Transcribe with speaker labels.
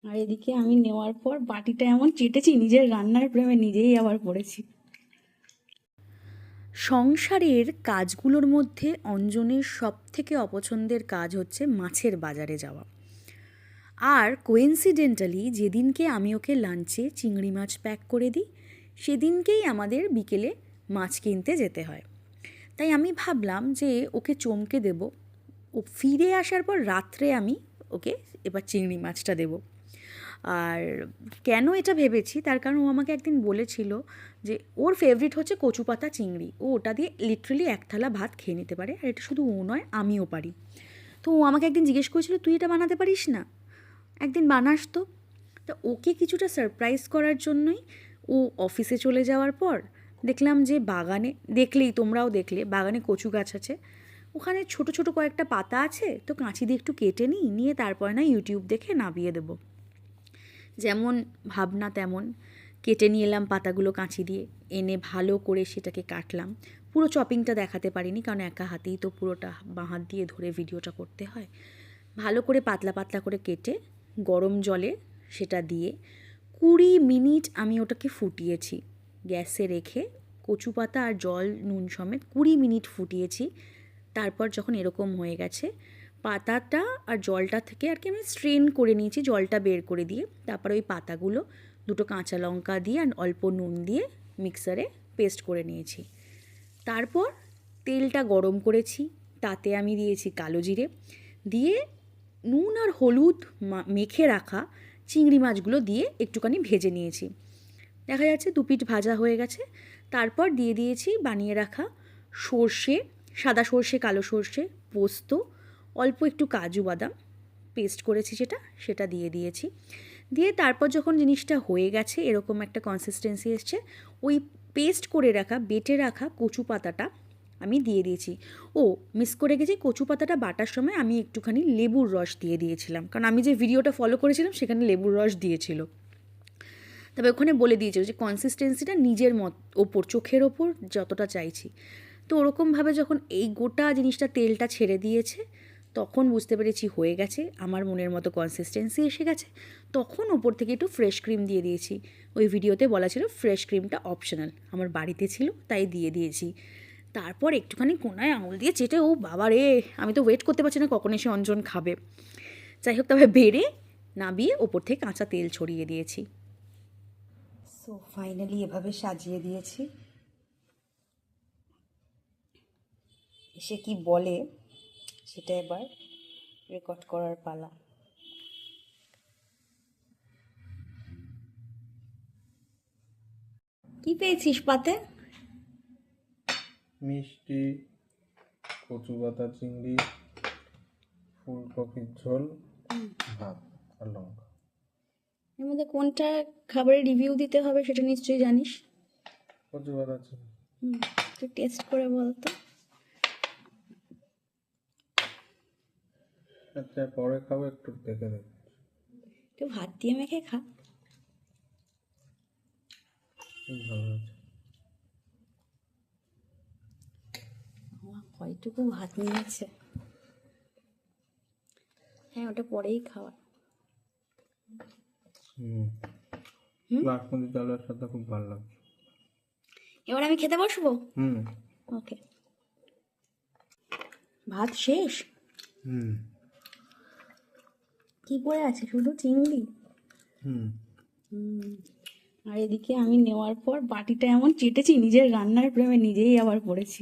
Speaker 1: আর এদিকে আমি নেওয়ার পর বাটিটা এমন চেটেছি, নিজের রান্নার প্রেমে নিজেই আবার পড়েছি।
Speaker 2: সংসারের কাজগুলোর মধ্যে অঞ্জনের সবথেকে অপছন্দের কাজ হচ্ছে মাছের বাজারে যাওয়া। আর কোইন্সিডেন্টালি যেদিনকে আমি ওকে লাঞ্চে চিংড়ি মাছ প্যাক করে দিই, সেদিনকেই আমাদের বিকেলে মাছ কিনতে যেতে হয়। তাই আমি ভাবলাম যে ওকে চমকে দেব, ও ফিরে আসার পর রাত্রে আমি ওকে এবার চিংড়ি মাছটা দেবো। আর কেন এটা ভেবেছি, তার কারণ ও আমাকে একদিন বলেছিল যে ওর ফেভারিট হচ্ছে কচু পাতা চিংড়ি, ও ওটা দিয়ে লিটারালি এক থালা ভাত খেয়ে নিতে পারে। আর এটা শুধু ও নয়, আমিও পারি। তো ও আমাকে একদিন জিজ্ঞেস করেছিল, তুই এটা বানাতে পারিস না, একদিন বানাস তো। তা ওকে কিছুটা সারপ্রাইজ করার জন্যই ও অফিসে চলে যাওয়ার পর দেখলাম যে বাগানে, দেখলেই তোমরাও দেখলে, বাগানে কচু গাছ আছে, ওখানে ছোট ছোট কয়েকটা পাতা আছে, তো কাঁচি দিয়ে একটু কেটে নিয়ে তারপর না ইউটিউব দেখে নামিয়ে দেবো। যেমন ভাবনা তেমন কেটে নিয়ে এলাম পাতাগুলো কাঁচি দিয়ে, এনে ভালো করে সেটাকে কাটলাম। পুরো চপিংটা দেখাতে পারিনি, কারণ একা হাতেই তো পুরোটা বাঁ হাত দিয়ে ধরে ভিডিওটা করতে হয়। ভালো করে পাতলা পাতলা করে কেটে গরম জলে সেটা দিয়ে 20 মিনিট আমি ওটাকে ফুটিয়েছি গ্যাসে রেখে, কচু পাতা আর জল নুন সমেত 20 মিনিট ফুটিয়েছি। তারপর যখন এরকম হয়ে গেছে, পাতাটা আর জলটা থেকে আর কি আমি স্ট্রেন করে নিয়েছি, জলটা বের করে দিয়ে তারপর ওই পাতাগুলো দুটো কাঁচা লঙ্কা দিয়ে আর অল্প নুন দিয়ে মিক্সারে পেস্ট করে নিয়েছি। তারপর তেলটা গরম করেছি, তাতে আমি দিয়েছি কালো জিরে, দিয়ে নুন আর হলুদ মেখে রাখা চিংড়ি মাছগুলো দিয়ে একটুখানি ভেজে নিয়েছি। দেখা যাচ্ছে দুপিঠ ভাজা হয়ে গেছে। তারপর দিয়ে দিয়েছি বানিয়ে রাখা সর্ষে, সাদা সর্ষে, কালো সর্ষে, পোস্ত, অল্প একটু কাজু বাদাম পেস্ট করেছি সেটা দিয়ে দিয়েছি। দিয়ে তারপর যখন জিনিসটা হয়ে গেছে, এরকম একটা কনসিস্টেন্সি এসছে, ওই পেস্ট করে রাখা বেটে রাখা কচু পাতাটা আমি দিয়ে দিয়েছি। ও মিস করে গেছি, কচু পাতাটা বাটার সময় আমি একটুখানি লেবুর রস দিয়ে দিয়েছিলাম, কারণ আমি যে ভিডিওটা ফলো করেছিলাম সেখানে লেবুর রস দিয়েছিল। তবে ওখানে বলে দিয়েছিল যে কনসিস্টেন্সিটা নিজের ওপর, চোখের ওপর যতটা চাইছি। তো ওরকমভাবে যখন এই গোটা জিনিসটা তেলটা ছেড়ে দিয়েছে, তখন বুঝতে পেরেছি হয়ে গেছে, আমার মনের মতো কনসিস্টেন্সি এসে গেছে। তখন ওপর থেকে একটু ফ্রেশ ক্রিম দিয়ে দিয়েছি। ওই ভিডিওতে বলা ছিল ফ্রেশ ক্রিমটা অপশনাল, আমার বাড়িতে ছিল তাই দিয়ে দিয়েছি। তারপর একটুখানি কোনায় আঙুল দিয়ে চেটে, ও বাবা রে, আমি তো ওয়েট করতে পারছি না কখন এসে অঞ্জন খাবে। যাই হোক, তবে বেড়ে নাবিয়ে ওপর থেকে কাঁচা তেল ছড়িয়ে দিয়েছি।
Speaker 1: সো ফাইনালি এভাবে সাজিয়ে দিয়েছি। এসে কি বলে সেটা এবার রেকর্ড করার পালা। কি পেয়েছিস পাতে?
Speaker 3: মিষ্টি, কচু পাতা চিংড়ি, ফুলকপির ঝোল, ভাত আর লঙ্কা।
Speaker 1: এর মধ্যে কোনটা খাবারের রিভিউ দিতে হবে সেটা নিশ্চয়ই জানিস।
Speaker 3: কচু পাতা চিংড়ি।
Speaker 1: তুই টেস্ট করে বল তো।
Speaker 3: আচ্ছা, পরে খাবো, একটু দেখে দেখ।
Speaker 1: একটু ভাত দিয়ে মেখে খা।
Speaker 3: ভালো আছে।
Speaker 1: আমার কয়টুকু ভাত নিয়েছে। হ্যাঁ, ওটা পরেই খাওয়া।
Speaker 3: বাসমতি চালের সাথে খুব ভালো লাগছে।
Speaker 1: এবার আমি খেতে বসবো। ওকে। ভাত শেষ? কি পড়ে আছে? শুধু চিংড়ি। আর এদিকে আমি নেওয়ার পর বাটিটা এমন চেটেছি, নিজের রান্নার প্রেমে নিজেই আবার পড়েছি।